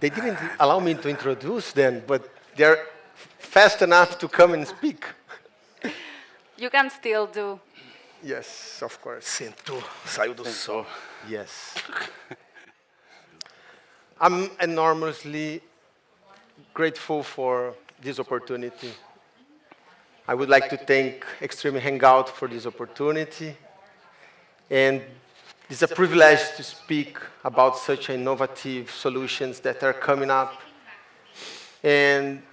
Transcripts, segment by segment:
They didn't allow me to introduce them, but they're fast enough to come and speak. You can still do. Yes, of course. Sentou, saiu do sol. Yes. I'm enormously grateful for this opportunity. I would like to thank Extreme Hangout for this opportunity. And it's a privilege to speak about such innovative solutions that are coming up. And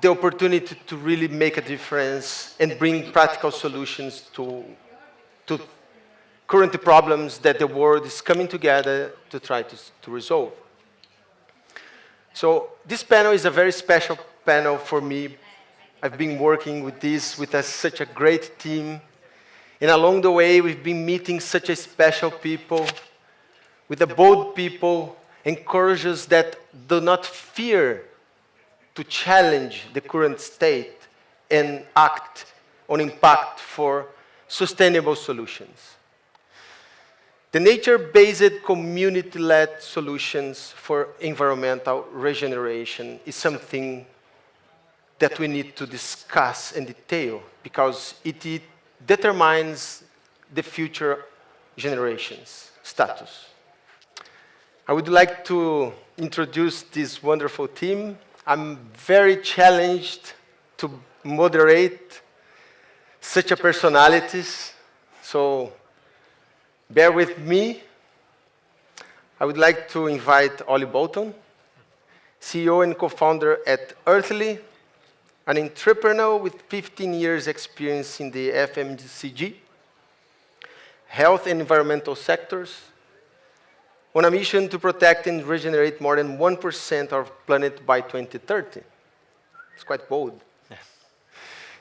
the opportunity to really make a difference and bring practical solutions to current problems that the world is coming together to try to resolve. So this panel is a very special panel for me. I've been working with this with such a great team. And along the way, we've been meeting such a special people, with the bold people and courageous that do not fear to challenge the current state and act on impact for sustainable solutions. The nature-based community-led solutions for environmental regeneration is something that we need to discuss in detail because it determines the future generations' status. I would like to introduce this wonderful team. I'm very challenged to moderate such a personalities, so bear with me. I would like to invite Olly Bolton, CEO and co-founder at Earthly, an entrepreneur with 15 years experience in the FMCG, health and environmental sectors, on a mission to protect and regenerate more than 1% of the planet by 2030. It's quite bold. Yes.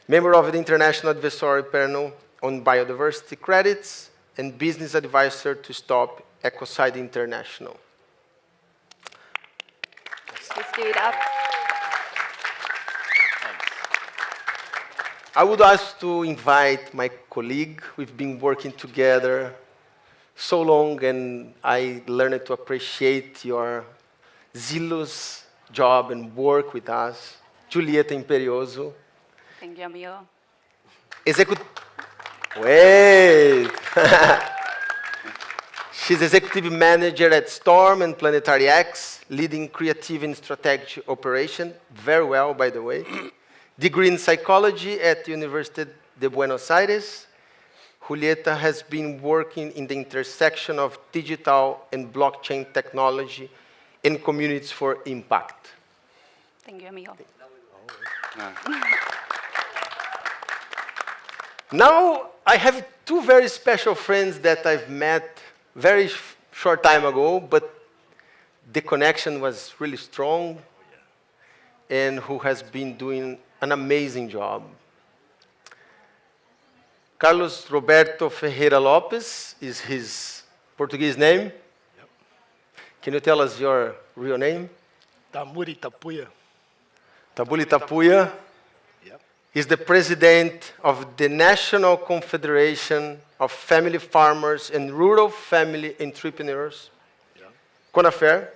Member of the International Advisory Panel on Biodiversity Credits and business advisor to Stop Ecocide International. Please give it up. I would like to invite my colleague. We've been working together so long, and I learned to appreciate your zealous job and work with us. Julieta Imperioso. Thank you, amigo. Wait! She's executive manager at Storm and Planetary X, leading creative and strategic operation, very well, by the way. Degree in psychology at the University de Buenos Aires. Julieta has been working in the intersection of digital and blockchain technology in communities for impact. Thank you, amigo. Now, I have two very special friends that I've met very short time ago, but the connection was really strong, and who has been doing an amazing job. Carlos Roberto Ferreira Lopes is his Portuguese name. Yep. Can you tell us your real name? Tamuri Tapuia. Tabuli Tapuia. Yep. He's the president of the National Confederation of Family Farmers and Rural Family Entrepreneurs. Yep. CONAFER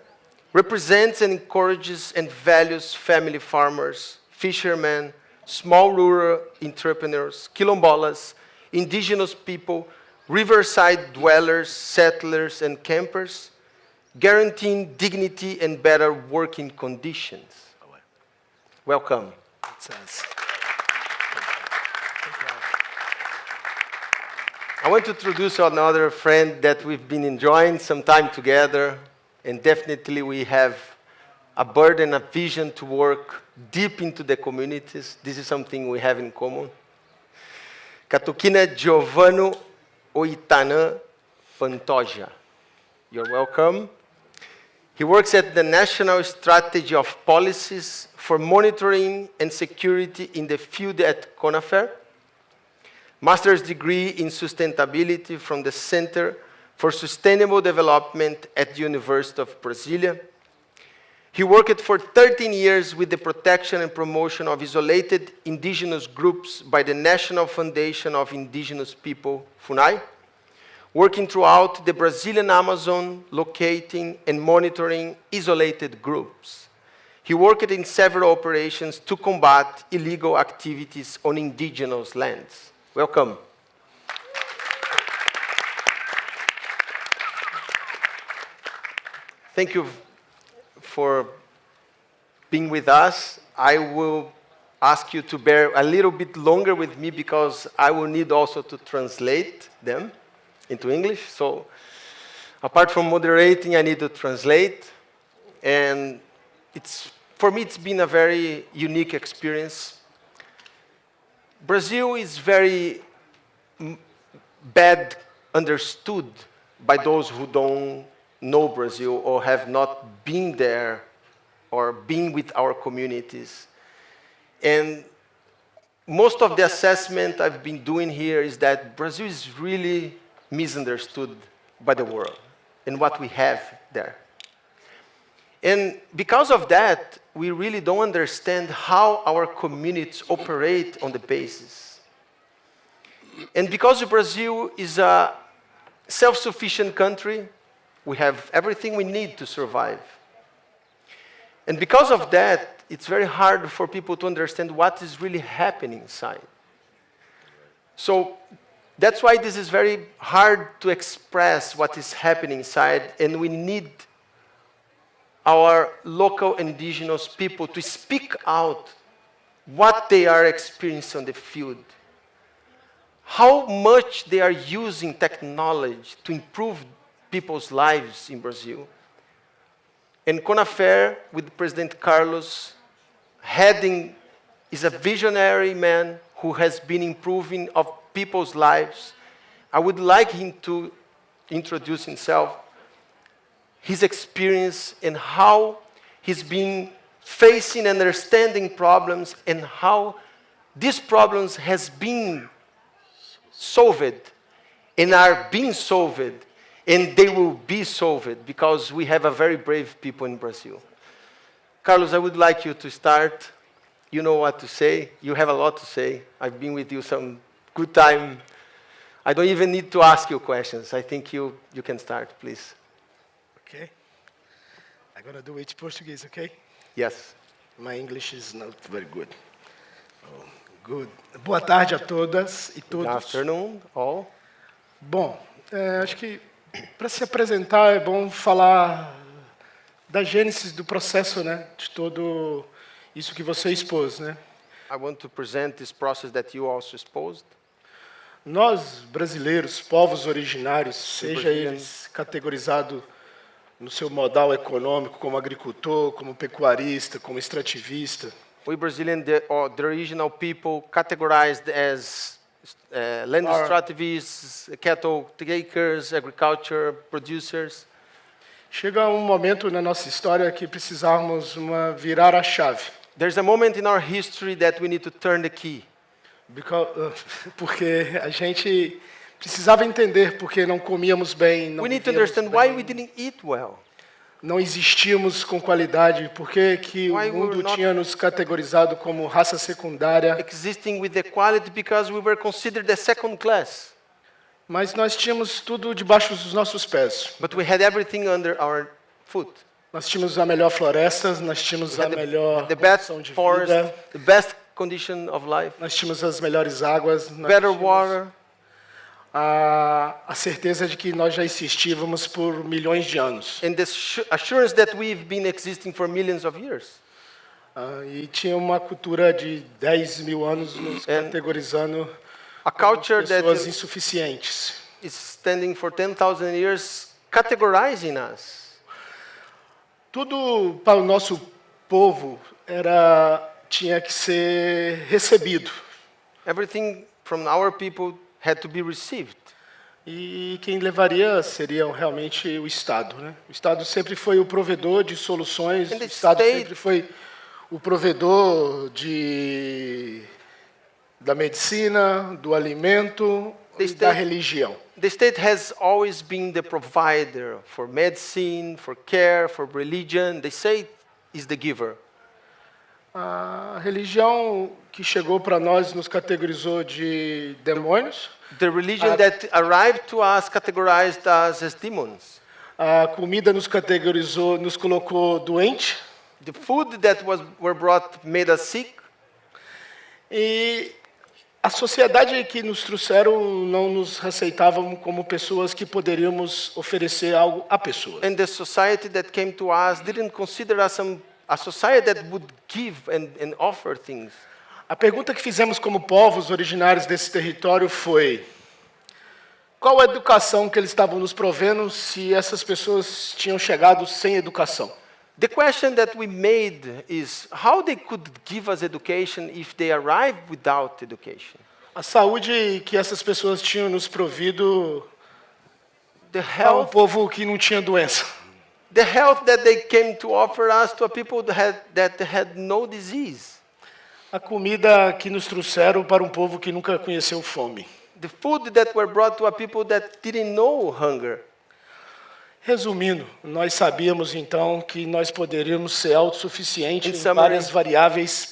represents and encourages and values family farmers, fishermen, small rural entrepreneurs, quilombolas, indigenous people, riverside dwellers, settlers, and campers, guaranteeing dignity and better working conditions. Welcome. I want to introduce another friend that we've been enjoying some time together, and definitely we have a burden, a vision to work deep into the communities. This is something we have in common. Catuquina Geovanio Oitaia Pantoja. You're welcome. He works at the National Strategy of Policies for Monitoring and Security in the field at CONAFER. Master's degree in Sustainability from the Center for Sustainable Development at the University of Brasilia. He worked for 13 years with the protection and promotion of isolated indigenous groups by the National Foundation of Indigenous People, FUNAI, working throughout the Brazilian Amazon, locating and monitoring isolated groups. He worked in several operations to combat illegal activities on indigenous lands. Welcome. Thank you for being with us. I will ask you to bear a little bit longer with me because I will need also to translate them into English. So apart from moderating, I need to translate. And for me, it's been a very unique experience. Brazil is very bad understood by those who don't know Brazil or have not been there or been with our communities. And most of the assessment I've been doing here is that Brazil is really misunderstood by the world and what we have there. And because of that, we really don't understand how our communities operate on the basis. And because Brazil is a self-sufficient country, we have everything we need to survive. And because of that, it's very hard for people to understand what is really happening inside. So that's why this is very hard to express what is happening inside, and we need our local indigenous people to speak out what they are experiencing on the field, how much they are using technology to improve people's lives in Brazil. And CONAFER, with President Carlos heading, is a visionary man who has been improving of people's lives. I would like him to introduce himself, his experience, and how he's been facing and understanding problems, and how these problems has been solved and are being solved, and they will be solved because we have a very brave people in Brazil. Carlos, I would like you to start. You know what to say. You have a lot to say. I've been with you some good time. I don't even need to ask you questions. I think you can start, please. Okay. I'm going to do it in Portuguese, okay? Yes. My English is not very good. Oh, good. Boa tarde a todas e todos. Good afternoon, all. Bom, acho que para se apresentar é bom falar da gênese do processo, né? De todo isso que você expôs, né? I want to present this process that you also exposed. Nós, brasileiros, povos originários, seja Brazilian. eles categorizados no seu modal econômico como agricultor, como pecuarista, como extrativista, We Brazilian, the original people categorized as land Are- extractivists, cattle takers, agriculture producers. chega um momento na nossa história que precisamos virar a chave. There's a moment in our history that we need to turn the key. Porque a gente precisava entender porque não comíamos bem, não We need to vivíamos understand bem, why we didn't eat well. não existíamos com qualidade, porque que Why o mundo we're not- tinha nos categorizado como raça secundária, Existing with equality because we were considered the second class. mas nós tínhamos tudo debaixo dos nossos pés. But we had everything under our foot. Nós tínhamos a melhor floresta, nós tínhamos We a had melhor the best condição de forest, vida, the best condition of life, nós tínhamos as melhores águas, nós better tínhamos water, a certeza de que nós já existívamos por milhões de anos. and the assurance that we've been existing for millions of years. E tinha uma cultura de 10 mil anos nos And categorizando A como culture that pessoas insuficientes. is standing for 10,000 years categorizing us. Tudo para o nosso povo tinha que ser recebido. Everything from our people had to be received. E quem levaria seria realmente o Estado, né? O Estado sempre foi o provedor de soluções, And o the Estado state- sempre foi o provedor da medicina, do alimento The e da state- religião. The state has always been the provider for medicine, for care, for religion. The state is the giver. A religião que chegou para nós nos categorizou de demônios. The religion that arrived to us categorized us as demons. A comida nos categorizou, nos colocou doente. The food that were brought made us sick. E a sociedade que nos trouxeram não nos aceitavam como pessoas que poderíamos oferecer algo a pessoas. And the society that came to us didn't consider us a society that would give and offer things. A pergunta que fizemos como povos originários desse território foi: qual a educação que eles estavam nos provendo se essas pessoas tinham chegado sem educação? The question that we made is how they could give us education if they arrived without education. A saúde que essas pessoas tinham nos provido The a um health, povo que não tinha doença. the health that they came to offer us to a people that had no disease. A comida que nos trouxeram para um povo que nunca conheceu fome. The food that were brought to a people that didn't know hunger. Resumindo, nós sabíamos então que nós poderíamos ser autossuficientes In em summary, várias variáveis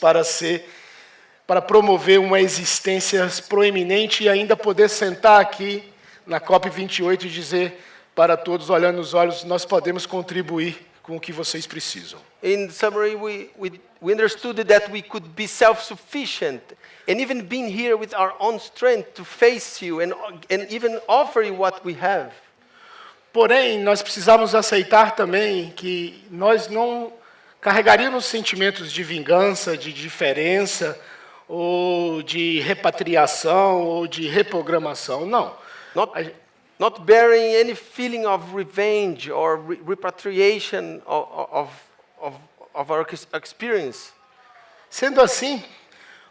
para promover uma existência proeminente e ainda poder sentar aqui na COP28 e dizer para todos, olhando nos olhos, nós podemos contribuir com o que vocês precisam. In summary, we understood that we could be self-sufficient and even being here with our own strength to face you and even offer you what we have. Porém, nós precisávamos aceitar também que nós não carregaríamos sentimentos de vingança, de diferença, ou de repatriação, ou de reprogramação. Não. Not bearing any feeling of revenge or repatriation of our experience. Sendo assim,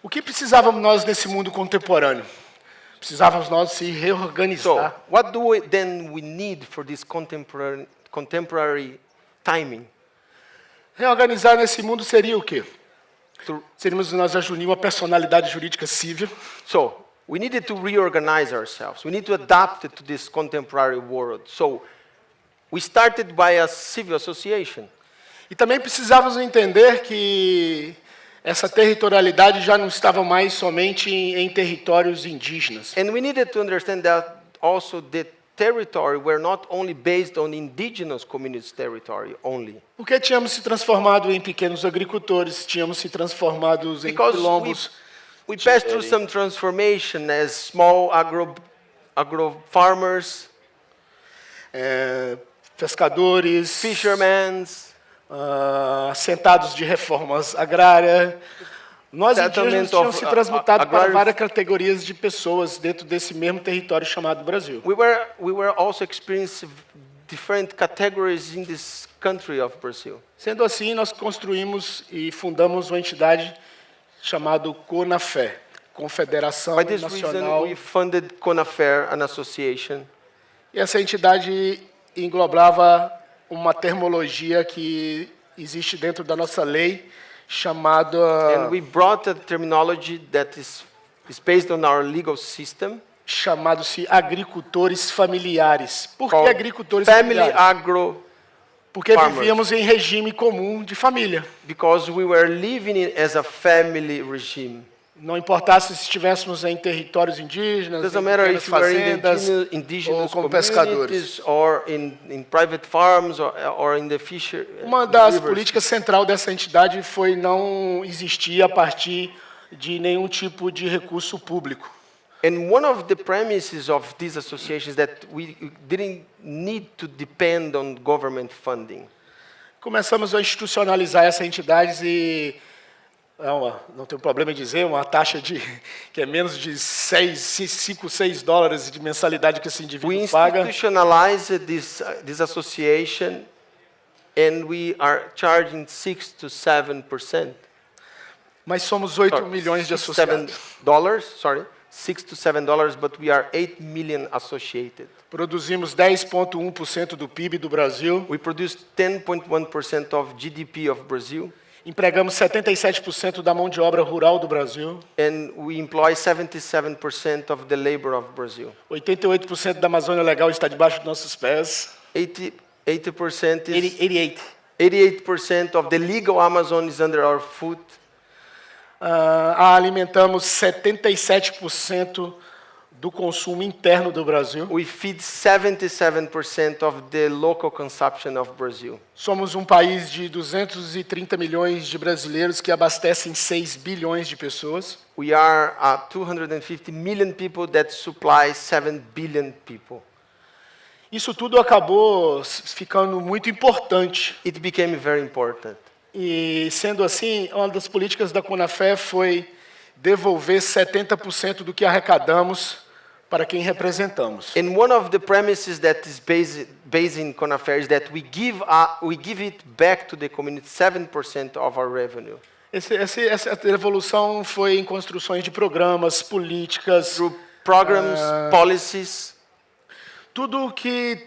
o que precisávamos nós nesse mundo contemporâneo? Precisávamos nós se So, reorganizar. what do we need for this contemporary timing? Reorganizar nesse mundo seria o quê? To- Seríamos nós ajunir uma personalidade jurídica civil, So, we needed to reorganize ourselves. We need to adapt it to this contemporary world. So, we started by a civil association. e também precisávamos entender que essa territorialidade já não estava mais somente em territórios indígenas. And we needed to understand that also the territory were not only based on indigenous communities' territory only. Porque tínhamos se transformado em pequenos agricultores, tínhamos se transformado em Because quilombos, we passed through some transformation as small agro farmers, pescadores, fishermen, assentados de reformas agrárias. Nós indígenas Settlement tínhamos of, se transmutado para agrarian- várias categorias de pessoas dentro desse mesmo território chamado Brasil. we were also experiencing different categories in this country of Brazil. Sendo assim, nós construímos e fundamos uma entidade chamada CONAFÉ, Confederação By this reason, Nacional. we funded CONAFER, an association. E essa entidade englobava uma termologia que existe dentro da nossa lei, chamada And we brought a terminology that is based on our legal system, chamado-se agricultores familiares. Por que called agricultores family familiares? agro, Porque farmers. vivíamos em regime comum de família. because we were living as a family regime. Não importasse se estivéssemos em territórios indígenas, Doesn't em matter pequenas if we are in fazendas, the indigenous ou como pescadores. communities or in private farms or in the fisher. Uma das rivers. políticas central dessa entidade foi não existir a partir de nenhum tipo de recurso público. And one of the premises of these associations is that we didn't need to depend on government funding. Começamos a institucionalizar essa entidade e não tenho problema em dizer, uma taxa que é menos de 5, 6 dólares de mensalidade que esse We indivíduo paga. institutionalized this association, and we are charging 6 to 7%. Mas somos 8 milhões de associados. $7, 6 to $7, but we are 8 million associated. Produzimos 10,1% do PIB do Brasil. We produce 10.1% of GDP of Brazil, Empregamos 77% da mão de obra rural do Brasil. and we employ 77% of the labor of Brazil. 88% da Amazônia Legal está debaixo dos nossos pés. 80% is 88. 88% of the legal Amazon is under our foot. alimentamos 77% do consumo interno do Brasil. We feed 77% of the local consumption of Brazil. Somos um país de 230 milhões de brasileiros que abastecem 6 bilhões de pessoas. We are 250 million people that supply 7 billion people. Isso tudo acabou ficando muito importante. It became very important. E, sendo assim, uma das políticas da Conafé foi devolver 70% do que arrecadamos para quem representamos. And one of the premises that is based in Conafair is that we give it back to the community 7% of our revenue. Essa devolução foi em construções de programas, políticas, Through programs, policies, tudo que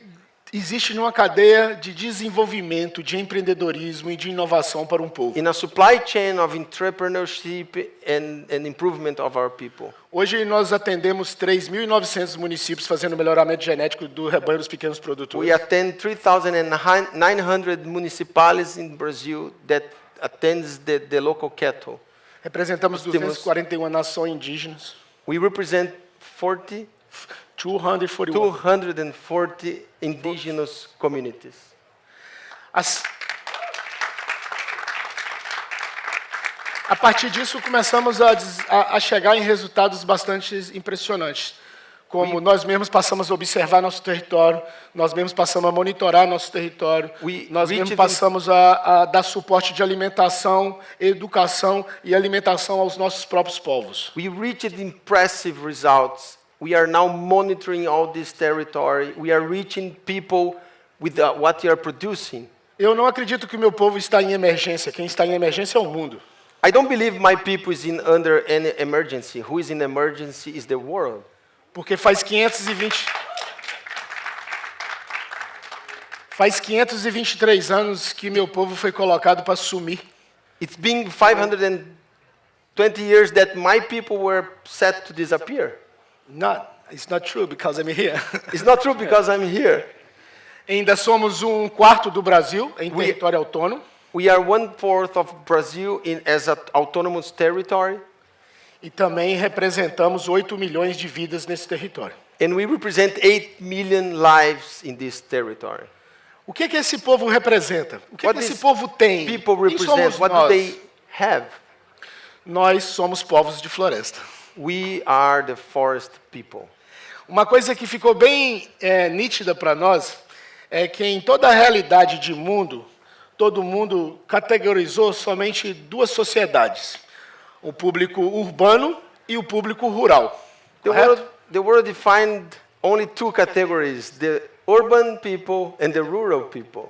existe numa cadeia de desenvolvimento, de empreendedorismo e de inovação para um povo. in a supply chain of entrepreneurship and improvement of our people. Hoje nós atendemos 3.900 municípios fazendo melhoramento genético do rebanho dos pequenos We produtores. attend 3,900 municipalities in Brazil that attends the local cattle. Representamos Temos- 241 nações indígenas, We represent 241. 240 indigenous communities. A partir disso, começamos a chegar em resultados bastante impressionantes. Como nós mesmos passamos a observar nosso território, nós mesmos passamos a monitorar nosso território, nós mesmos passamos a dar suporte de alimentação, educação e alimentação aos nossos próprios povos. We reached impressive results. We are now monitoring all this territory. We are reaching people with what we are producing. Eu não acredito que o meu povo está em emergência. Quem está em emergência é o mundo. I don't believe my people is under any emergency. Who is in emergency is the world. Porque faz 523 anos que meu povo foi colocado para sumir. It's been 520 years that my people were set to disappear. It's not true because I'm here. It's not true because I'm here. Ainda somos 1/4 do Brasil em território autônomo. We are 1/4 of Brazil as an autonomous territory. E também representamos 8 milhões de vidas nesse território. And we represent 8 million lives in this territory. O que esse povo representa? O que What esse these povo tem? People Quem represent, somos what do nós? they have? Nós somos povos de floresta. We are the forest people. Uma coisa que ficou bem nítida para nós é que em toda a realidade de mundo, todo mundo categorizou somente duas sociedades: o público urbano e o público rural. The world defined only two categories: the urban people and the rural people.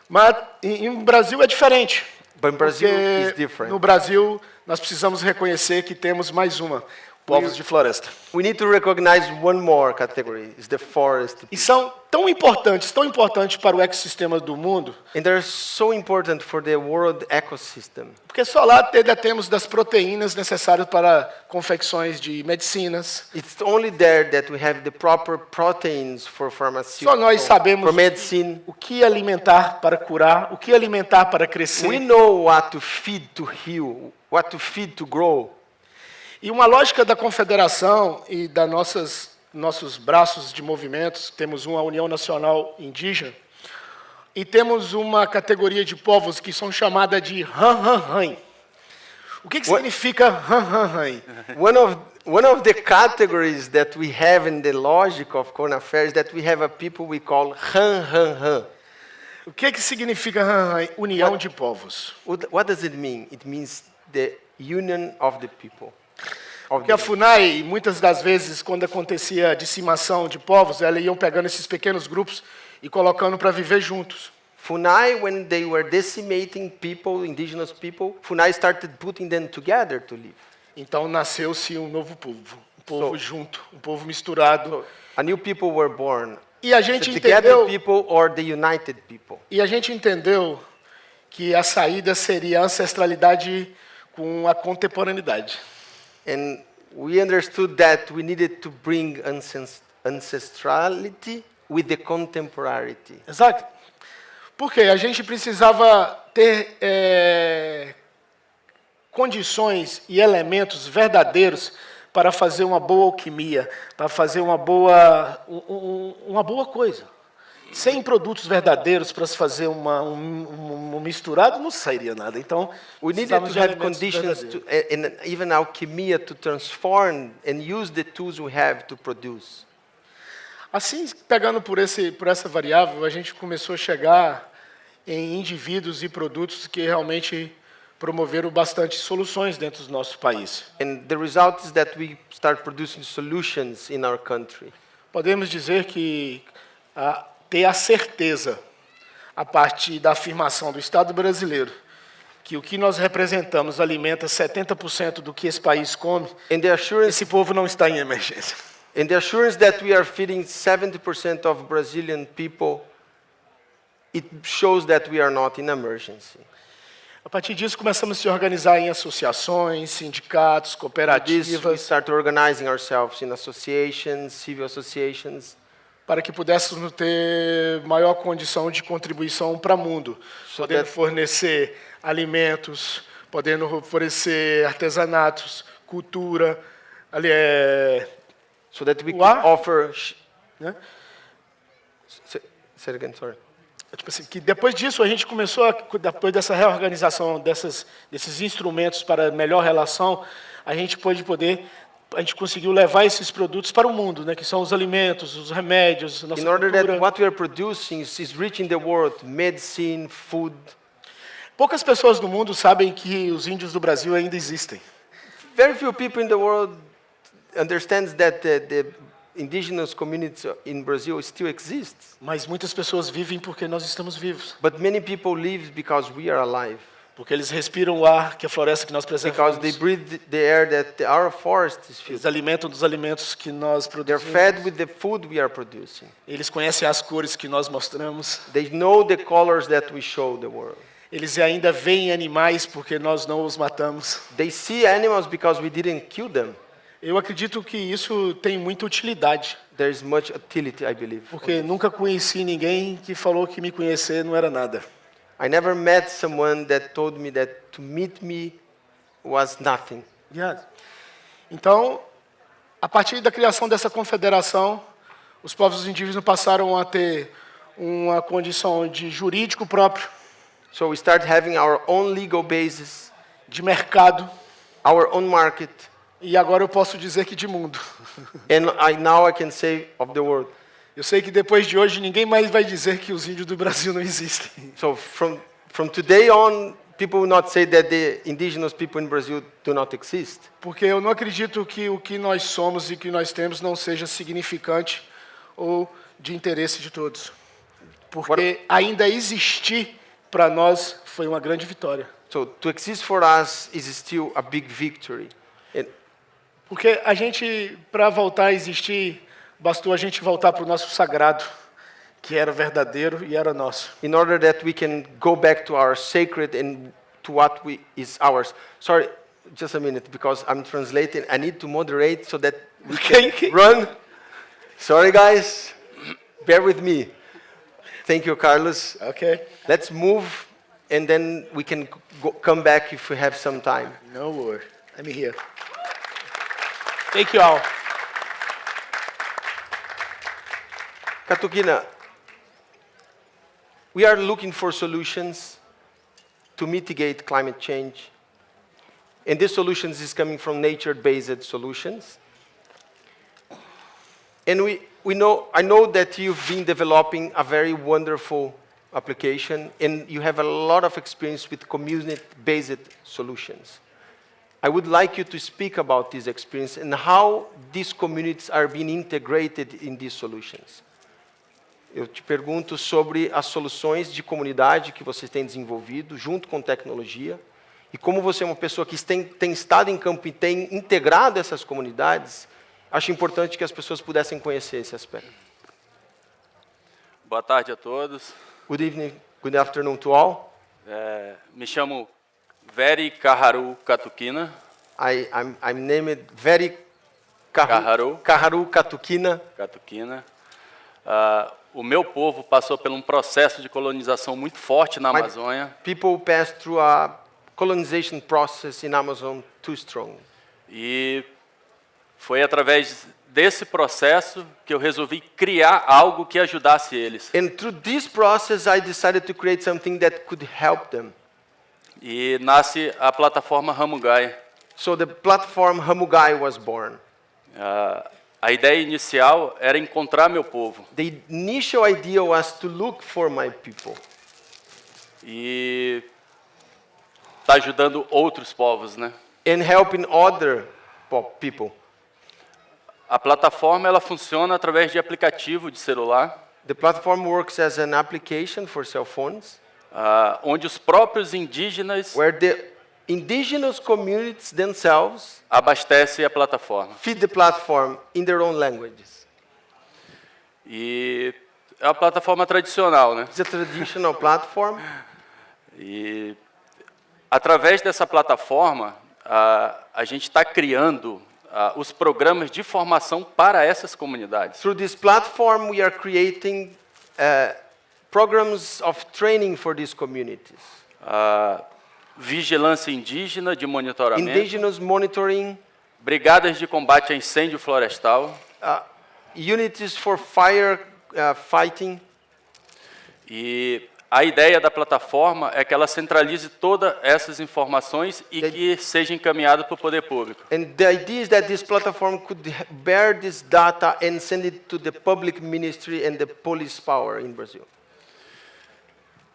Mas em Brasil é diferente. But Brazil is Porque different. no Brasil nós precisamos reconhecer que temos mais uma: povos de floresta. We need to recognize one more category: is the forest people. E são tão importantes para o ecossistema do mundo, And they're so important for the world ecosystem. porque só lá ainda temos das proteínas necessárias para confecções de medicinas. It's only there that we have the proper proteins for Só pharmaceutical, nós sabemos for medicine. o que alimentar para curar, o que alimentar para crescer. We know what to feed to heal, what to feed to grow. E uma lógica da confederação e da nossos braços de movimentos, temos uma União Nacional Indígena, e temos uma categoria de povos que são chamadas de Han-Han-Han. O que significa Han-Han-Han? One of the categories that we have in the logic of Conafair is that we have a people we call Han-Han-Han. O que significa Han-Han? União de povos. What does it mean? It means the union of the people. Porque a FUNAI, muitas das vezes, quando acontecia a dizimação de povos, elas iam pegando esses pequenos grupos e colocando para viver juntos. FUNAI, when they were decimating people, indigenous people, FUNAI started putting them together to live. Então nasceu-se um novo povo, um povo junto, um povo misturado. A new people were born. E a gente The together entendeu, people or the united people. e a gente entendeu que a saída seria a ancestralidade com a contemporaneidade. And we understood that we needed to bring ancestrality with the contemporaneity. Exato. Porque a gente precisava ter condições e elementos verdadeiros para fazer uma boa alquimia, para fazer uma boa coisa. Sem produtos verdadeiros para se fazer um misturado, não sairia nada. Então, We needed precisamos to de have elementos conditions verdadeiros. to, and even alchemy to transform and use the tools we have to produce. Assim, pegando por essa variável, a gente começou a chegar em indivíduos e produtos que realmente promoveram bastante soluções dentro do nosso país. And the result is that we start producing solutions in our country. Podemos dizer que ter a certeza, a partir da afirmação do Estado brasileiro, que o que nós representamos alimenta 70% do que esse país come, And the assurance esse povo não está em emergência. And the assurance that we are feeding 70% of Brazilian people, it shows that we are not in emergency. A partir disso, começamos a se organizar em associações, sindicatos, This, we cooperativas, start organizing ourselves in associations, civil associations, para que pudéssemos ter maior condição de contribuição para o mundo, podendo fornecer alimentos, podendo oferecer artesanatos, cultura, so that we can What? offer. né? Say it again, sorry. Tipo assim, que depois disso a gente começou, depois dessa reorganização desses instrumentos para melhor relação, a gente conseguiu levar esses produtos para o mundo, né, que são os alimentos, os remédios, a nossa In order that cultura. what we are producing is reaching the world, medicine, food. Poucas pessoas no mundo sabem que os índios do Brasil ainda existem. Very few people in the world understands that the indigenous communities in Brazil still exist. Mas muitas pessoas vivem porque nós estamos vivos. But many people live because we are alive. Porque eles respiram o ar que a floresta que nós Because preservamos. they breathe the air that our forest is filled. Eles alimentam dos alimentos que nós They're produzimos. fed with the food we are producing. Eles conhecem as cores que nós mostramos. They know the colors that we show the world. Eles ainda veem animais porque nós não os matamos. They see animals because we didn't kill them. Eu acredito que isso tem muita utilidade, There is much utility, I believe. porque nunca conheci ninguém que falou que me conhecer não era nada. I never met someone that told me that to meet me was nothing. Yeah. Então, a partir da criação dessa confederação, os povos indígenas passaram a ter uma condição de jurídico próprio, So we start having our own legal basis, de mercado, our own market, e agora eu posso dizer que de mundo. and now I can say of the world. Eu sei que depois de hoje ninguém mais vai dizer que os índios do Brasil não existem. So from today on, people will not say that the indigenous people in Brazil do not exist. Porque eu não acredito que o que nós somos e que nós temos não seja significante ou de interesse de todos. Porque ainda existir para nós foi uma grande vitória. So to exist for us is still a big victory. And Porque a gente, para voltar a existir, bastou a gente voltar para o nosso sagrado, que era verdadeiro e era nosso. in order that we can go back to our sacred and to what is ours. Sorry, just a minute, because I'm translating. I need to moderate so that we can Okay. run. Sorry, guys. Bear with me. Thank you, Carlos. Ok? Let's move, and then we can come back if we have some time. No worry. I'm here. Thank you all. Katukina, we are looking for solutions to mitigate climate change. And these solutions is coming from nature-based solutions. And I know that you've been developing a very wonderful application, and you have a lot of experience with community-based solutions. I would like you to speak about this experience and how these communities are being integrated in these solutions. Eu te pergunto sobre as soluções de comunidade que vocês têm desenvolvido junto com tecnologia e como você é uma pessoa que tem estado em campo e tem integrado essas comunidades. Acho importante que as pessoas pudessem conhecer esse aspecto. Boa tarde a todos. Good evening, good afternoon to all. Me chamo Veri Kaharu Katukina. I'm named Veri Kaharu. Kaharu Katukina. Katukina. O meu povo passou por um processo de colonização muito forte na Amazônia. People pass through a colonization process in Amazon too strong. E foi através desse processo que eu resolvi criar algo que ajudasse eles. And through this process, I decided to create something that could help them. E nasce a plataforma Hamugai. So the platform Hamugai was born. A ideia inicial era encontrar meu povo. The initial idea was to look for my people. E tá ajudando outros povos, né? And helping other people. A plataforma ela funciona através de aplicativo de celular, The platform works as an application for cell phones, onde os próprios indígenas where the indigenous communities themselves abastecem a plataforma. feed the platform in their own languages. E é uma plataforma tradicional, né? It's a traditional platform. E através dessa plataforma, a gente está criando os programas de formação para essas comunidades. Through this platform, we are creating programs of training for these communities. Vigilância indígena de monitoramento, Indigenous monitoring, brigadas de combate a incêndio florestal unities for fire fighting. e a ideia da plataforma é que ela centralize todas essas informações e que seja encaminhada para o poder público. And the idea is that this platform could bear this data and send it to the public ministry and the police power in Brazil.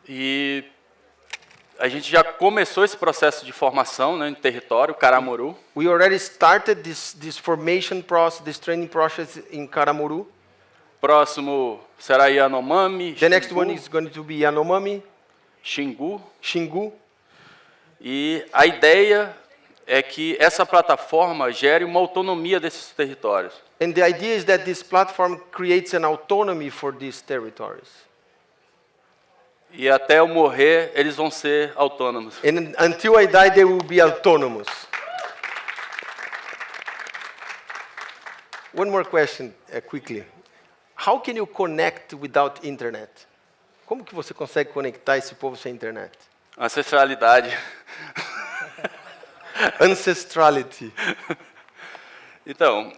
E a gente já começou esse processo de formação, né, em território, Caramuru. We already started this formation process, this training process in Karamuru. Próximo será Yanomami, The next one is going to be Yanomami, Xingu. Xingu. E a ideia é que essa plataforma gere uma autonomia desses territórios. And the idea is that this platform creates an autonomy for these territories. E até eu morrer, eles vão ser autônomos. And until I die, they will be autonomous. One more question, quickly. How can you connect without internet? Como que você consegue conectar esse povo sem internet? Ancestralidade. Ancestrality. Então,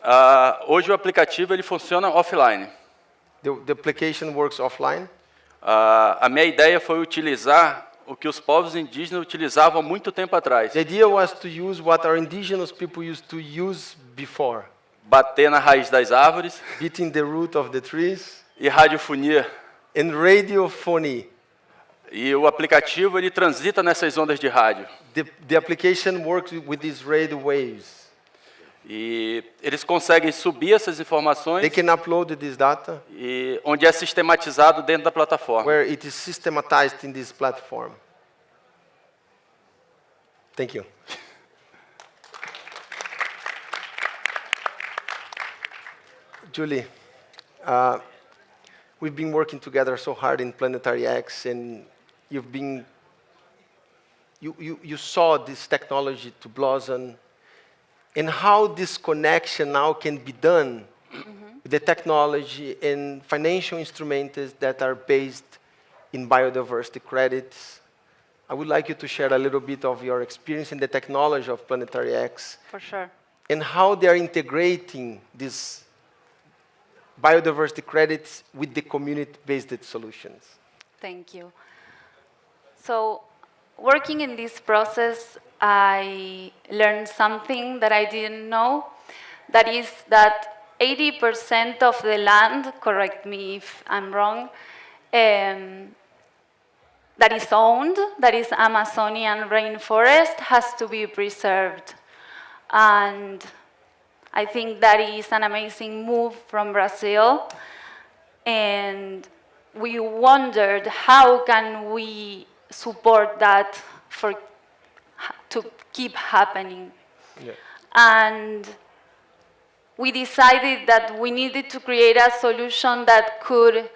hoje o aplicativo ele funciona offline. The application works offline. A minha ideia foi utilizar o que os povos indígenas utilizavam há muito tempo atrás. The idea was to use what our indigenous people used to use before. Bater na raiz das árvores Beating the root of the trees. e radiofonia. And radiophony. E o aplicativo ele transita nessas ondas de rádio. The application works with these radio waves. E eles conseguem subir essas informações They can upload this data e onde é sistematizado dentro da plataforma. where it is systematized in this platform. Thank you. Julie, we've been working together so hard in Planetary X, and you saw this technology to blossom, and how this connection now can be done with the technology and financial instruments that are based in biodiversity credits. I would like you to share a little bit of your experience in the technology of Planetary X For sure. and how they are integrating these biodiversity credits with the community-based solutions. Thank you. So, working in this process, I learned something that I didn't know. That is that 80% of the land, correct me if I'm wrong, that is owned, that is Amazonian rainforest, has to be preserved. And I think that is an amazing move from Brazil. And we wondered how can we support that to keep happening. Yeah. And we decided that we needed to create a solution that could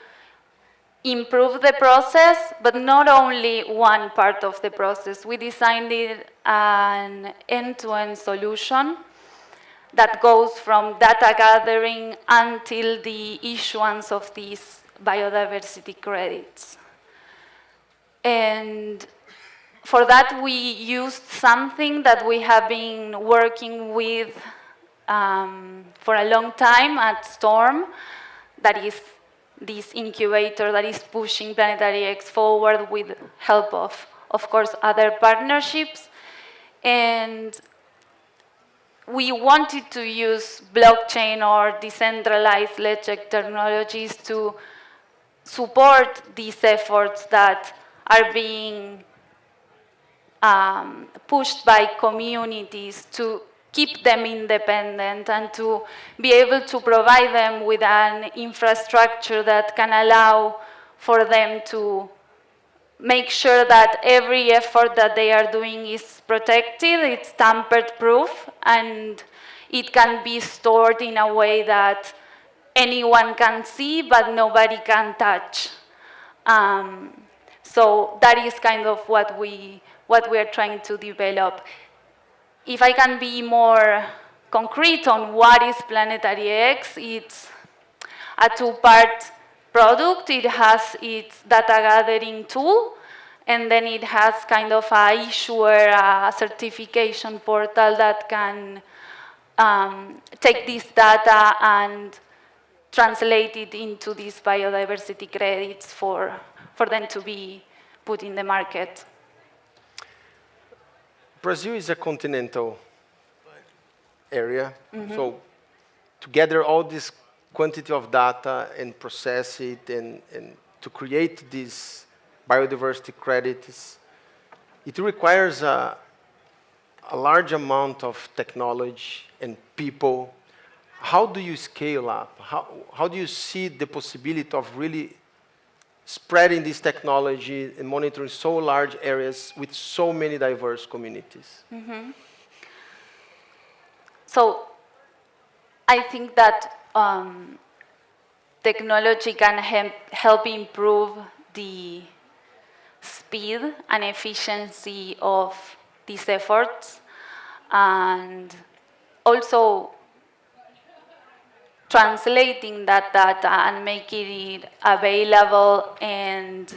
improve the process, but not only one part of the process. We designed it an end-to-end solution that goes from data gathering until the issuance of these biodiversity credits. And for that, we used something that we have been working with for a long time at Storm, that is this incubator that is pushing Planetary X forward with help of course, other partnerships. And we wanted to use blockchain or decentralized ledger technologies to support these efforts that are being pushed by communities, to keep them independent and to be able to provide them with an infrastructure that can allow for them to make sure that every effort that they are doing is protected, it's tamper-proof, and it can be stored in a way that anyone can see but nobody can touch. So that is kind of what we are trying to develop. If I can be more concrete on what is Planetary X, it's a two-part product. It has its data gathering tool, and then it has kind of a issuer certification portal that can take this data and translate it into these biodiversity credits for them to be put in the market. Brazil is a continental area, so to gather all this quantity of data and process it and to create these biodiversity credits, it requires a large amount of technology and people. How do you scale up? How do you see the possibility of really spreading this technology and monitoring so large areas with so many diverse communities? So I think that technology can help improve the speed and efficiency of these efforts, and also translating that data and making it available and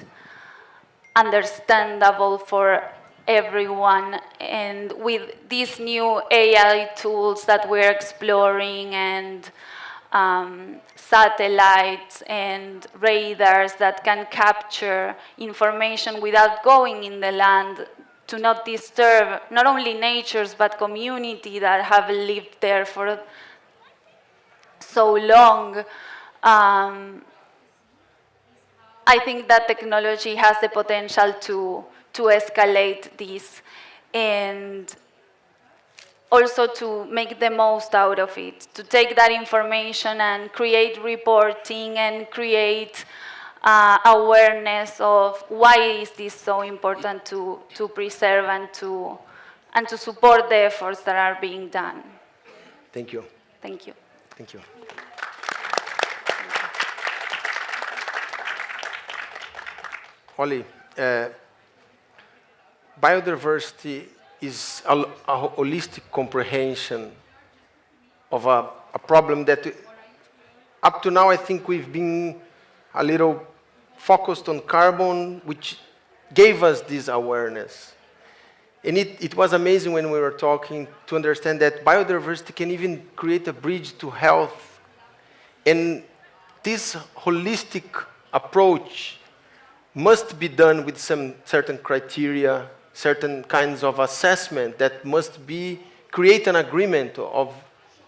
understandable for everyone. And with these new AI tools that we're exploring, and satellites and radars that can capture information without going in the land, to not disturb not only natures but community that have lived there for so long. I think that technology has the potential to escalate this, and also to make the most out of it, to take that information and create reporting and create awareness of why is this so important to preserve and to support the efforts that are being done. Thank you. Thank you. Thank you. Olly, biodiversity is a holistic comprehension of a problem that up to now I think we've been a little focused on carbon, which gave us this awareness. And it was amazing when we were talking to understand that biodiversity can even create a bridge to health. And this holistic approach must be done with some certain criteria, certain kinds of assessment that must be create an agreement of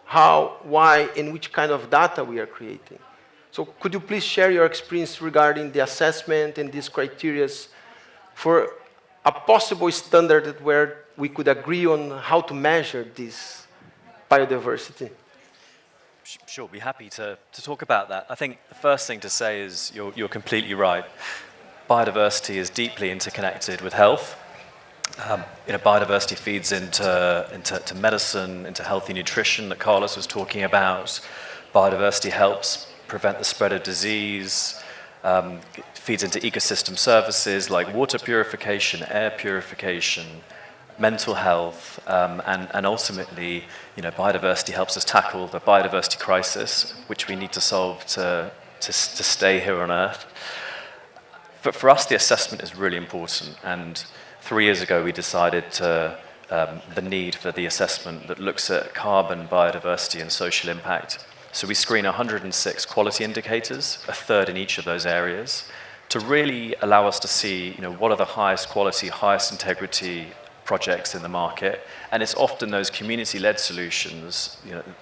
how, why, and which kind of data we are creating. So could you please share your experience regarding the assessment and these criteria for a possible standard where we could agree on how to measure this biodiversity? Sure, be happy to talk about that. I think the first thing to say is you're completely right. Biodiversity is deeply interconnected with health. Biodiversity feeds into medicine, into healthy nutrition that Carlos was talking about. Biodiversity helps prevent the spread of disease, feeds into ecosystem services like water purification, air purification, mental health, and ultimately, biodiversity helps us tackle the biodiversity crisis, which we need to solve to stay here on Earth. But for us, the assessment is really important, and 3 years ago, we decided the need for the assessment that looks at carbon, biodiversity, and social impact. So we screen 106 quality indicators, a third in each of those areas, to really allow us to see, what are the highest quality, highest integrity projects in the market. And it's often those community-led solutions,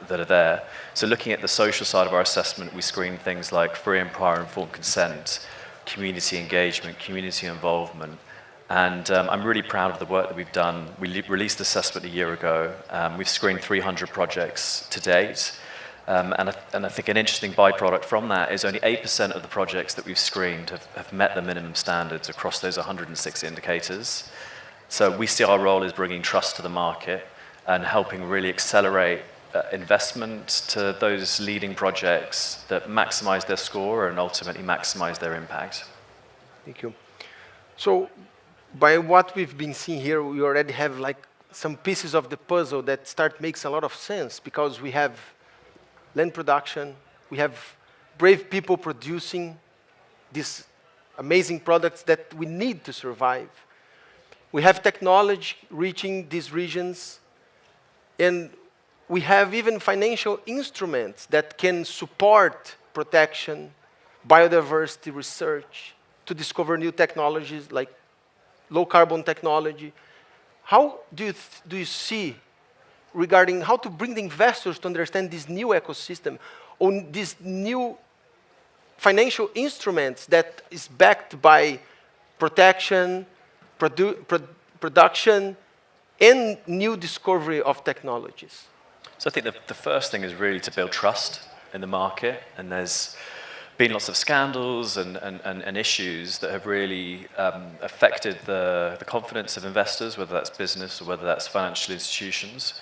that are there. So looking at the social side of our assessment, we screen things like free and prior informed consent, community engagement, community involvement. And I'm really proud of the work that we've done. We released the assessment a year ago. We've screened 300 projects to date. And I think an interesting byproduct from that is only 8% of the projects that we've screened have met the minimum standards across those 106 indicators. So we see our role as bringing trust to the market and helping really accelerate investment to those leading projects that maximize their score and ultimately maximize their impact. Thank you. So, by what we've been seeing here, we already have some pieces of the puzzle that makes a lot of sense, because we have land production, we have brave people producing these amazing products that we need to survive. We have technology reaching these regions, and we have even financial instruments that can support protection, biodiversity research, to discover new technologies like low-carbon technology. How do you see regarding how to bring the investors to understand this new ecosystem, on these new financial instruments that is backed by protection, production, and new discovery of technologies? So I think the first thing is really to build trust in the market, and there's been lots of scandals and issues that have really affected the confidence of investors, whether that's business or whether that's financial institutions.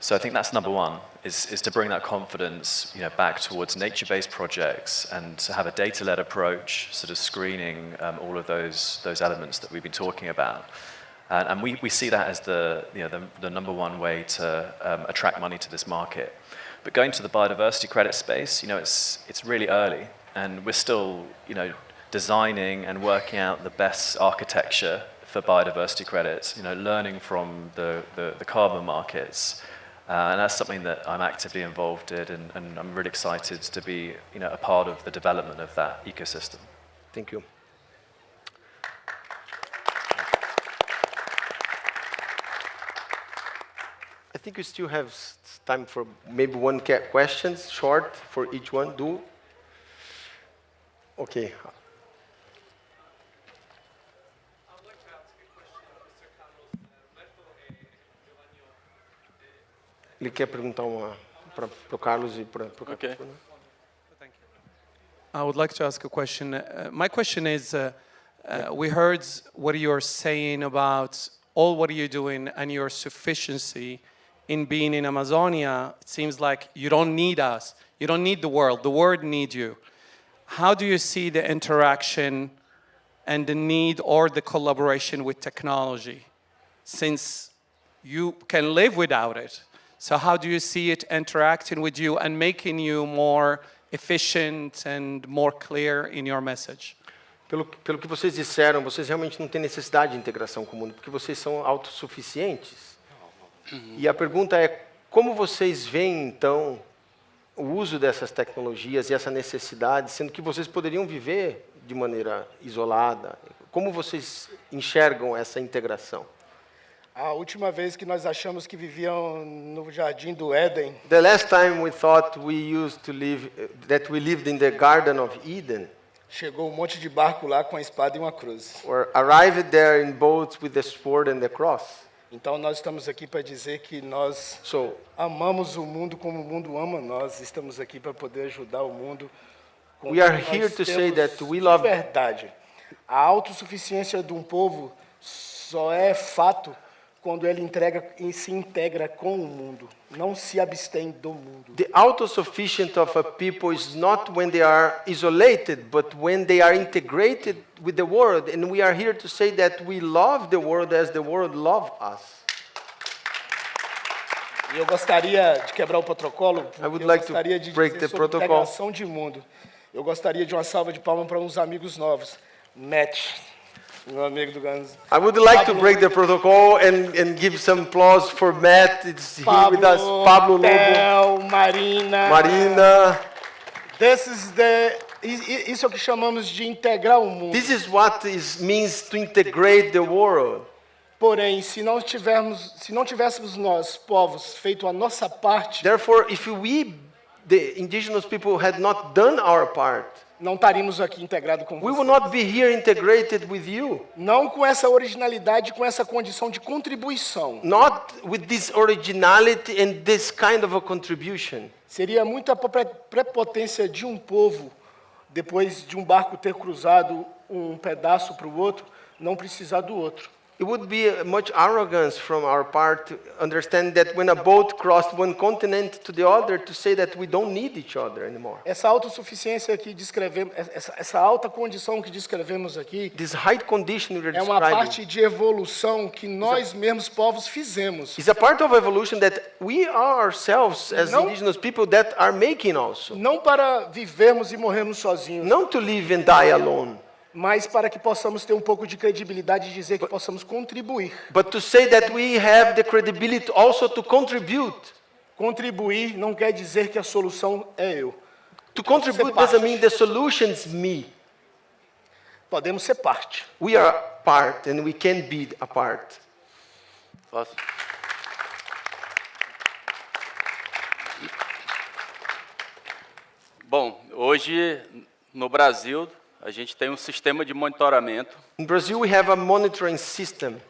So I think that's number one, is to bring that confidence back towards nature-based projects and to have a data-led approach, sort of screening all of those elements that we've been talking about. And we see that as the number one way to attract money to this market. But going to the biodiversity credit space, it's really early, and we're still designing and working out the best architecture for biodiversity credits, learning from the carbon markets. And that's something that I'm actively involved in, and I'm really excited to be a part of the development of that ecosystem. Thank you. I think we still have time for maybe one question, short, for each one. Okay. Ele quer perguntar para o Carlos e para o Okay. Carlos. Thank you. I would like to ask a question. My question is, we heard what you're saying about all what you're doing and your sufficiency in being in Amazonia. It seems like you don't need us. You don't need the world needs you. How do you see the interaction and the need or the collaboration with technology, since you can live without it? So how do you see it interacting with you and making you more efficient and more clear in your message? Pelo que vocês disseram, vocês realmente não têm necessidade de integração com o mundo, porque vocês são autossuficientes. E a pergunta é, como vocês veem, então, o uso dessas tecnologias e essa necessidade, sendo que vocês poderiam viver de maneira isolada? Como vocês enxergam essa integração? A última vez que nós achamos que viviam no jardim do Éden, The last time we thought we used to live, that we lived in the Garden of Eden, chegou um monte de barco lá com a espada e uma cruz. or arrived there in boats with the sword and the cross. Então nós estamos aqui para dizer que nós So, amamos o mundo como o mundo ama nós. Estamos aqui para poder ajudar o mundo. Com We are o que here nós to say temos that we love- de verdade. A autossuficiência de um povo só é fato quando ele se integra com o mundo, não se abstém do mundo. the autosufficient of a people is not when they are isolated, but when they are integrated with the world. And we are here to say that we love the world as the world loves us. E eu gostaria de quebrar o protocolo, porque I would eu like to gostaria de break dizer the sobre protocol. integração de mundo. Eu gostaria de uma salva de palmas para uns amigos novos. Match. Meu amigo do Ganso. I would like to break the protocol and give some applause for Matt. It's here with us. Pablo Lobo, Theo, Marina. Marina. Isso é o que chamamos de integrar o mundo. This is what it means to integrate the world. Porém, se não tivéssemos nós, povos, feito a nossa parte, Therefore, if we, the indigenous people, had not done our part, não estaríamos aqui integrados com we vocês. would not be here integrated with you. Não com essa originalidade, com essa condição de contribuição. Not with this originality and this kind of a contribution. Seria muita prepotência de um povo, depois de um barco ter cruzado um pedaço para o outro, não precisar do outro. It would be much arrogance from our part to understand that when a boat crossed one continent to the other, to say that we don't need each other anymore. Essa autossuficiência que descrevemos, essa alta condição que descrevemos aqui, This high condition we are é uma describing parte de evolução que nós mesmos povos fizemos. is a part of evolution that we are ourselves as Não- indigenous people that are making also. Não para vivermos e morrermos sozinhos, Not to live and die alone, mas para que possamos ter um pouco de credibilidade e dizer que possamos contribuir. but to say that we have the credibility also to contribute. Contribuir não quer dizer que a solução é eu. To contribute doesn't mean the solution's me. Podemos ser parte. We are part and we can be a part. Posso? Bom, hoje no Brasil a gente tem um sistema de monitoramento In Brazil, we have a monitoring system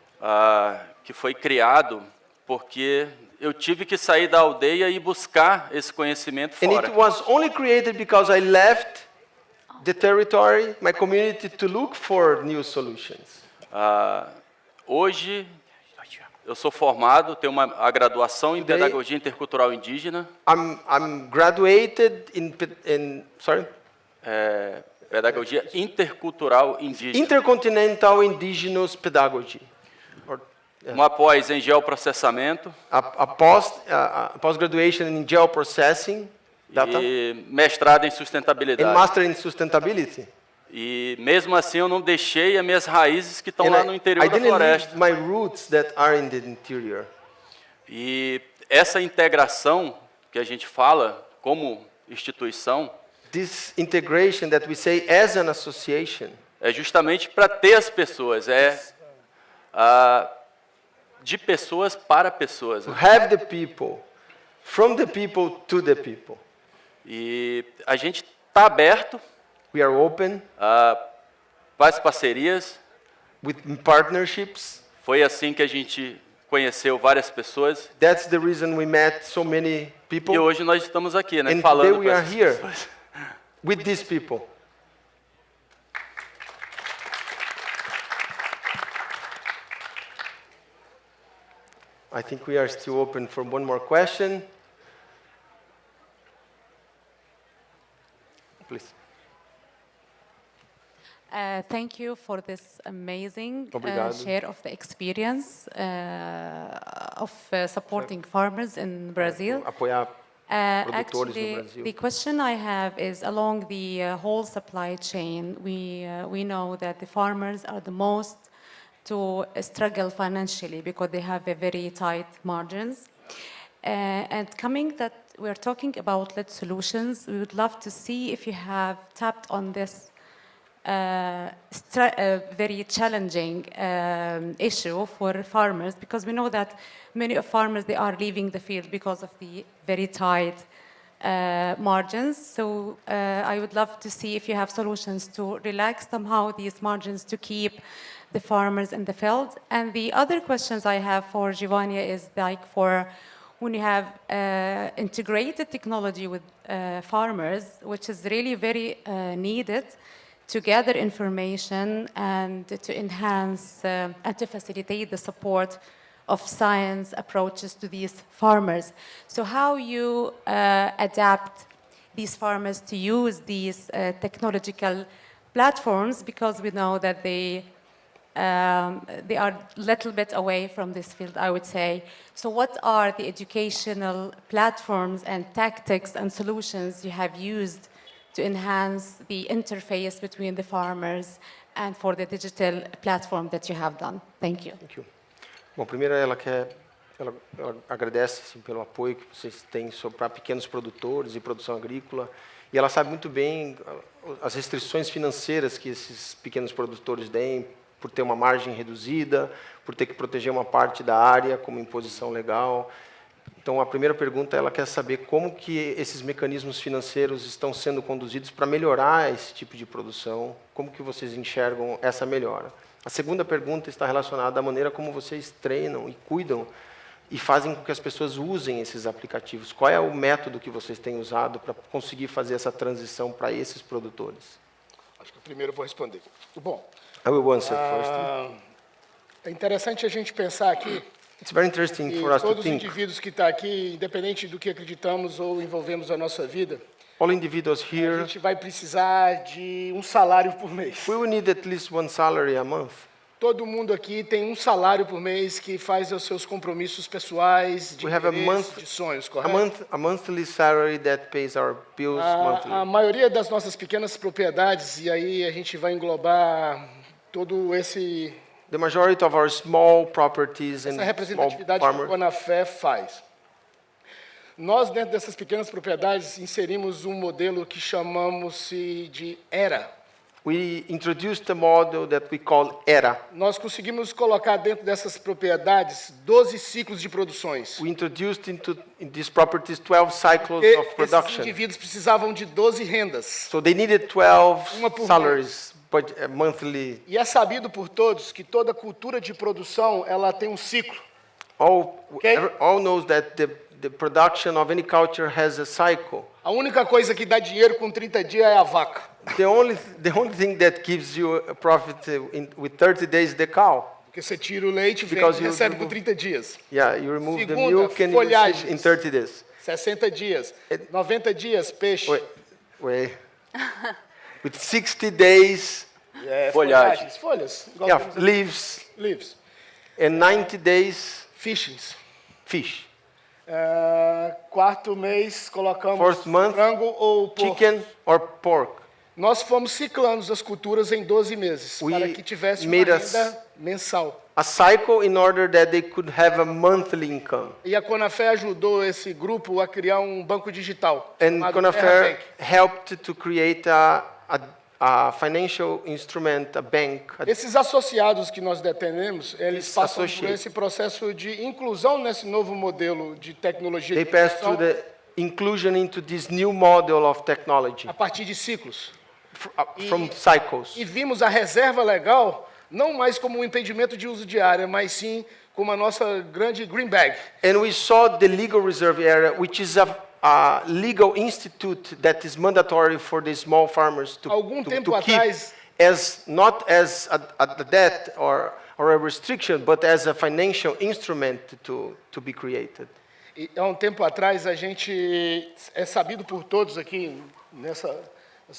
que foi criado porque eu tive que sair da aldeia e buscar esse conhecimento and fora. it was only created because I left the territory, my community, to look for new solutions. Hoje eu sou formado, tenho a graduação em Today- pedagogia intercultural indígena, I'm graduated in pedagogia intercultural indígena, intercontinental indigenous pedagogy, or uma pós em geoprocessamento a post-graduation in geoprocessing data e mestrado em and sustentabilidade. master in sustainability. E mesmo assim eu não deixei as minhas raízes que estão And lá no interior I da didn't floresta. leave my roots that are in the interior. E essa integração que a gente fala como instituição This integration that we say as an association é justamente para ter as pessoas, de pessoas para pessoas. to Né? have the people, from the people to the people. E a gente está aberto We are open para as parcerias. with partnerships. Foi assim que a gente conheceu várias pessoas. That's the reason we met so many people. E hoje nós estamos aqui, né, And today falando we com are essas here pessoas. with these people. I think we are still open for one more question. Please. Thank you for this amazing Obrigado. share of the experience of supporting farmers in Brazil. Apoiar produtores no Actually, Brasil. the question I have is along the whole supply chain. We know that the farmers are the most to struggle financially because they have a very tight margins. And coming that we're talking about lead solutions, we would love to see if you have tapped on this very challenging issue for farmers, because we know that many of farmers, they are leaving the field because of the very tight margins. So I would love to see if you have solutions to relax somehow these margins to keep the farmers in the field. And the other questions I have for Geovanio is like for when you have integrated technology with farmers, which is really very needed to gather information and to enhance and to facilitate the support of science approaches to these farmers. So how you adapt these farmers to use these technological platforms, because we know that they are a little bit away from this field, I would say. So what are the educational platforms and tactics and solutions you have used to enhance the interface between the farmers and for the digital platform that you have done? Thank you. Thank you. Bom, primeiro ela agradece assim, pelo apoio que vocês têm para pequenos produtores e produção agrícola. E ela sabe muito bem as restrições financeiras que esses pequenos produtores têm por ter uma margem reduzida, por ter que proteger uma parte da área como imposição legal. Então, a primeira pergunta, ela quer saber como que esses mecanismos financeiros estão sendo conduzidos para melhorar esse tipo de produção, como que vocês enxergam essa melhora. A segunda pergunta está relacionada à maneira como vocês treinam e cuidam e fazem com que as pessoas usem esses aplicativos. Qual é o método que vocês têm usado para conseguir fazer essa transição para esses produtores? Acho que primeiro eu vou responder. Bom, I will answer first. é interessante a gente pensar aqui It's very interesting que for us to todos os think. indivíduos que estão aqui, independente do que acreditamos ou envolvemos a nossa vida, All individuals a here, gente vai precisar de um salário por mês. we will need at least one salary a month. Todo mundo aqui tem um salário por mês que faz os seus compromissos pessoais, de We have a interesses, de sonhos, A correto? monthly salary that pays our bills A monthly. maioria das nossas pequenas propriedades, e aí a gente vai englobar todo esse The majority of our small properties and essa small representatividade que a farmers, Conafé faz. Nós, dentro dessas pequenas propriedades, inserimos um modelo que chamamos-se de ERA. we introduced a model that we call ERA. Nós conseguimos colocar dentro dessas propriedades 12 ciclos de produções. We introduced in these properties 12 cycles E of esses production. indivíduos precisavam de 12 rendas. So they needed 12 Uma por salaries monthly. E é sabido por todos que toda cultura de produção ela tem um ciclo. Okay. All knows that the production of any culture has a cycle. A única coisa que dá dinheiro com 30 dias é a vaca. The only thing that gives you a profit with 30 days is the cow. Porque você tira o leite, vende Because e you recebe com remove- 30 dias. Yeah, you remove the Segunda, milk and you receive folhagens. in 30 days. 60 dias. 90 dias, peixe. Wait. With 60 days, Folhagem. Folhas. Igual yeah, temos leaves, leaves. and 90 days, Fishings. fish. Quarto mês, colocamos Fourth month, frango ou porco. Chicken or pork. Nós fomos ciclando as culturas em 12 meses, We para que tivesse uma made renda mensal. A cycle in order that they could have a monthly income. E a Conafé ajudou esse grupo a criar um banco digital. And chamado Conafair Terra helped to create a financial instrument, a bank. Esses associados que nós detemos, eles Esses passam por associates. esse processo de inclusão nesse novo modelo de tecnologia They de passed produção through the inclusion into this new model of technology a partir de ciclos. from cycles. E vimos a reserva legal não mais como um impedimento de uso de área, mas sim como a nossa grande green bag. And we saw the legal reserve area, which is a legal institute that is mandatory for the small farmers to Tempo keep atrás- as not as a debt or a restriction, but as a financial instrument to be created. E há um tempo atrás a gente é sabido por todos aqui nessa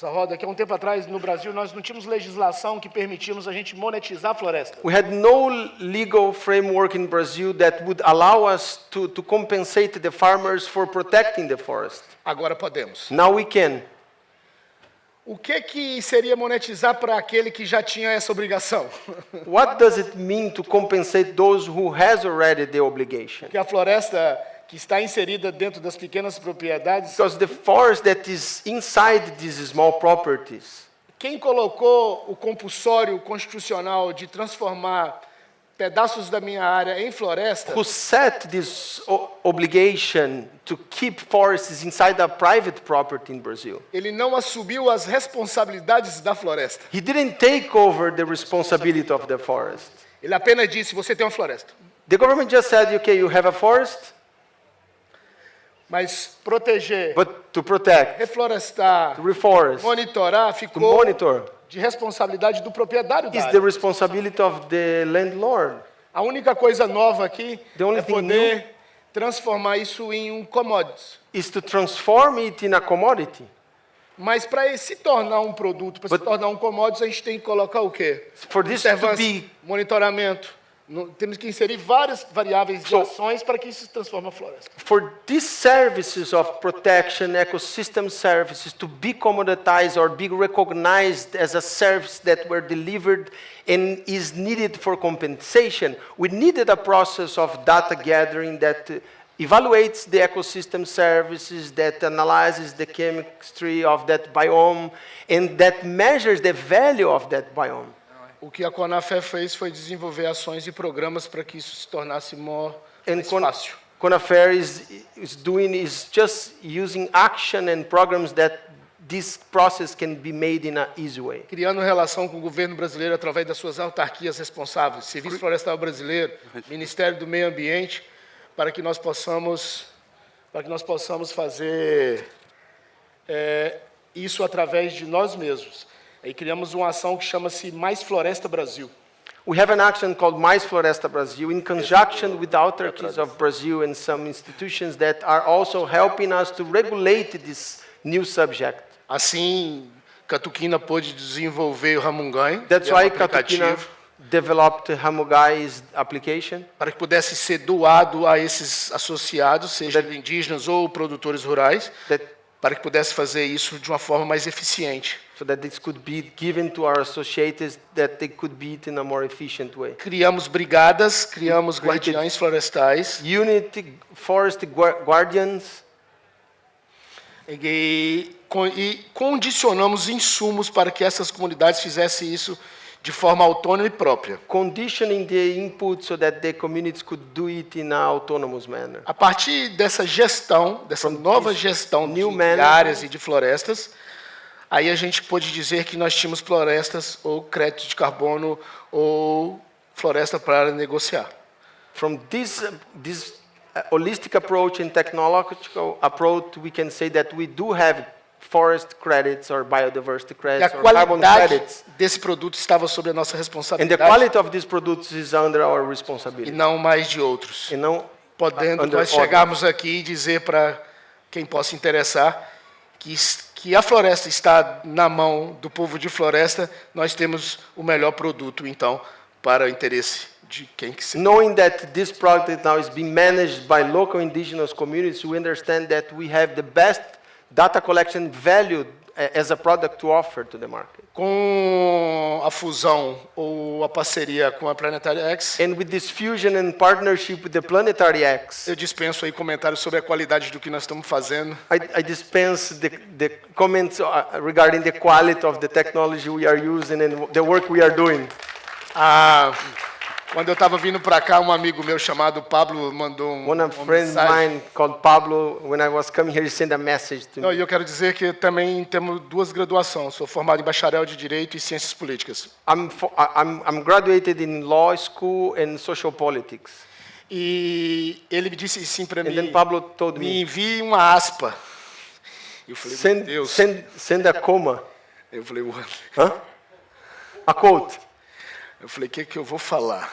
roda que há um tempo atrás no Brasil nós não tínhamos legislação que permitíamos a gente monetizar a floresta. We had no legal framework in Brazil that would allow us to compensate the farmers for protecting the forest. Agora podemos. Now we can. O que seria monetizar para aquele que já tinha essa obrigação? What does it mean to compensate those who has already the obligation? Que a floresta que está inserida dentro das pequenas propriedades, Because the forest that is inside these small properties, quem colocou o compulsório constitucional de transformar pedaços da minha área em floresta, who set this obligation to keep forests inside a private property in Brazil, ele não assumiu as responsabilidades da floresta. he didn't take over the responsibility of the forest. Ele apenas disse, você tem uma floresta. The government just said, okay, you have a forest, Mas proteger, but to protect, reflorestar, to reforest, monitorar, to ficou monitor, de responsabilidade do proprietário da is the área. responsibility of the landlord. A única coisa nova aqui The only é thing poder transformar isso em um commodity. Is to transform it in a commodity. Mas para se tornar um produto, para se tornar um commodity, a gente tem que colocar o quê? For this to Observância, be monitoramento, Temos que inserir várias variáveis de ações para que isso se transforme em floresta. For these services of protection, ecosystem services, to be commoditized or be recognized as a service that were delivered and is needed for compensation, we needed a process of data gathering that evaluates the ecosystem services, that analyzes the chemistry of that biome, and that measures the value of that biome. O que a Conafer fez foi desenvolver ações e programas para que isso se tornasse mais fácil. Conafer is just using action and programs that this process can be made in an easy way. Criando relação com o governo brasileiro através das suas autarquias responsáveis, Serviço Florestal Brasileiro, Ministério do Meio Ambiente, para que nós possamos fazer isso através de nós mesmos. Aí criamos uma ação que chama-se Mais Floresta Brasil. We have an action called Mais Floresta Brasil in conjunction with the autarchies of Brazil and some institutions that are also helping us to regulate this new subject. Assim, Catuquina pôde desenvolver o Ramungai, That's why Catuquina developed Hamugai's application. para que pudesse ser doado a esses associados, sejam indígenas ou produtores rurais, para que pudesse fazer isso de uma forma mais eficiente. So that this could be given to our associates, that they could be it in a more efficient way. Criamos brigadas, criamos guardiães florestais. Unity Forest Guardians. E condicionamos insumos para que essas comunidades fizessem isso de forma autônoma e própria. Conditioning the input so that the communities could do it in an autonomous manner. A partir dessa gestão, dessa nova gestão de áreas e de florestas, aí a gente pode dizer que nós tínhamos florestas ou crédito de carbono ou floresta para negociar. From this holistic approach and technological approach, we can say that we do have forest credits or biodiversity E a credits or carbon qualidade credits. desse produto estava sob a nossa And the responsabilidade quality of these products is under our e responsibility. não mais de outros. And não Podendo under nós others. chegarmos aqui e dizer para quem possa interessar que a floresta está na mão do povo de floresta, nós temos o melhor produto, então, para o interesse de quem que seja. Knowing that this project now is being managed by local indigenous communities, we understand that we have the best data collection value as a product to offer to the market. Com a fusão ou a parceria com a Planetary X, And with this fusion and partnership with the Planetary X, eu dispenso aí comentários sobre a qualidade do que nós estamos fazendo. I dispense the comments regarding the quality of the technology we are using and the work we are doing. Quando eu estava vindo para cá, um amigo meu chamado Pablo mandou One friend of mine called Pablo, when I was coming here, he sent a message to me. E eu quero dizer que também temos duas graduações. Sou formado em bacharel de Direito e Ciências Políticas. I'm graduated in law school and social politics. E ele me disse assim para mim, And then Pablo told me me, envie uma aspa. Eu falei, meu Deus. send a comma. Eu falei, Huh? A quote. eu falei, o que eu vou falar?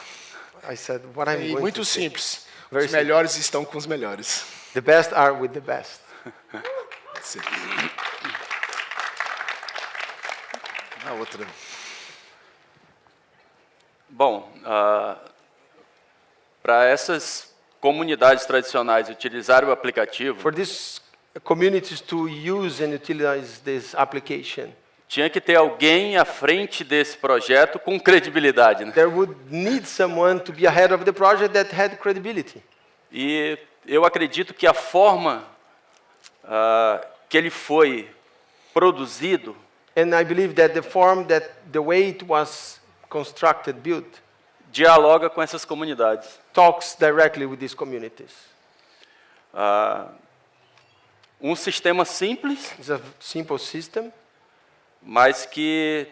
I said, what I'm E going muito to say. simples. Very Os melhores estão com os melhores. The best are with the best. Sim. A outra. Bom, para essas comunidades tradicionais utilizarem o aplicativo, For these communities to use and utilize this application, tinha que ter alguém à frente desse projeto com credibilidade, né? there would need someone to be ahead of the project that had credibility. E eu acredito que a forma que ele foi produzido And I believe that the way it was constructed, built, dialoga com essas comunidades. talks directly with these communities. Um sistema simples, It's a simple system, mas que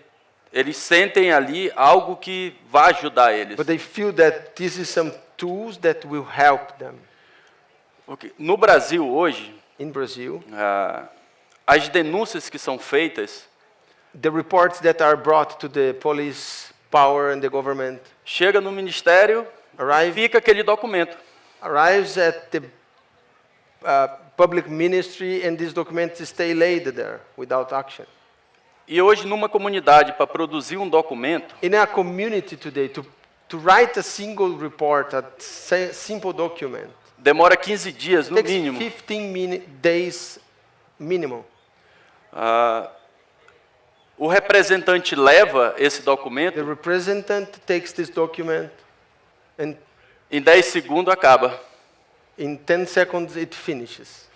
eles sentem ali algo que vai ajudar eles. but they feel that this is some tools that will help them. Porque no Brasil hoje, In Brazil, as denúncias que são feitas the reports that are brought to the police power and the government chega no ministério, fica aquele documento. arrives at the public ministry and these documents stay laid there without action. E hoje numa comunidade para produzir um documento, In a community today, to to write a single report, a simple document, demora 15 dias, no takes mínimo. 15 days minimum. O representante leva esse The documento, representative takes this document, and em 10 segundos acaba. in 10 seconds it finishes.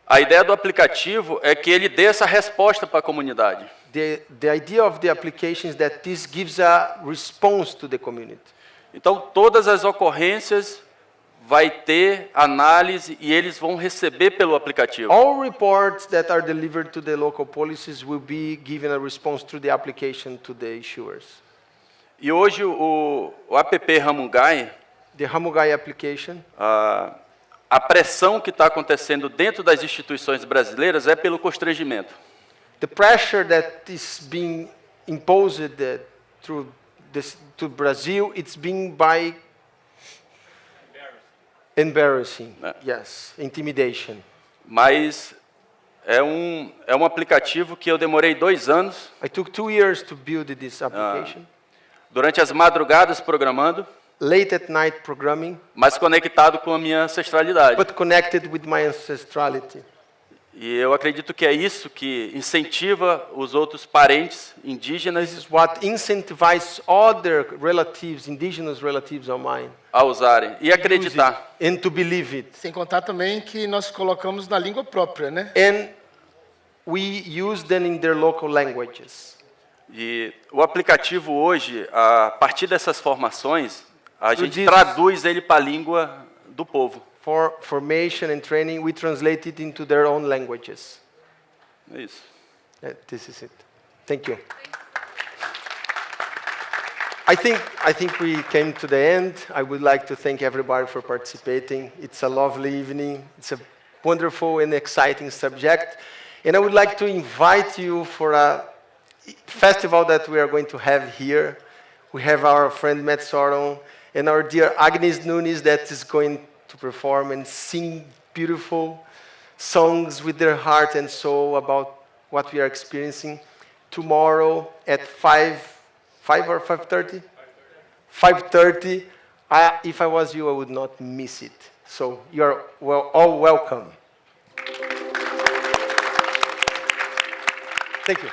A ideia do aplicativo é que ele dê essa resposta para a comunidade. The idea of the application is that this gives a response to the community. Então, todas as ocorrências vai ter análise e eles vão receber pelo aplicativo. All reports that are delivered to the local policies will be given a response through the application to the issuers. E hoje o app Ramungai, The Hamugai application, a pressão que está acontecendo dentro das instituições brasileiras é pelo constrangimento. the pressure that is being imposed through this, to Brazil, it's being by embarrassing. Yes, intimidation. Mas é um aplicativo que eu demorei 2 anos, I took 2 years to build this application. durante as madrugadas programando, Late at night programming, mas conectado com a minha ancestralidade. but connected with my ancestrality. E eu acredito que é isso que incentiva os outros parentes indígenas This is what incentivizes other relatives, indigenous relatives of mine, a usarem e acreditar. and to believe it. Sem contar também que nós colocamos na língua própria, né? And we use them in their local languages. E o aplicativo hoje, a partir dessas formações, a gente diz- traduz ele para a língua do povo. For formation and training, we translate it into their own languages. É isso. This is it. Thank you. I think we came to the end. I would like to thank everybody for participating. It's a lovely evening. It's a wonderful and exciting subject. And I would like to invite you for a festival that we are going to have here. We have our friend Matt Soron and our dear Agnes Nunes that is going to perform and sing beautiful songs with their heart and soul about what we are experiencing. Tomorrow at 5 or 5:30? 5:30. If I was you, I would not miss it. So you are all welcome. Thank you.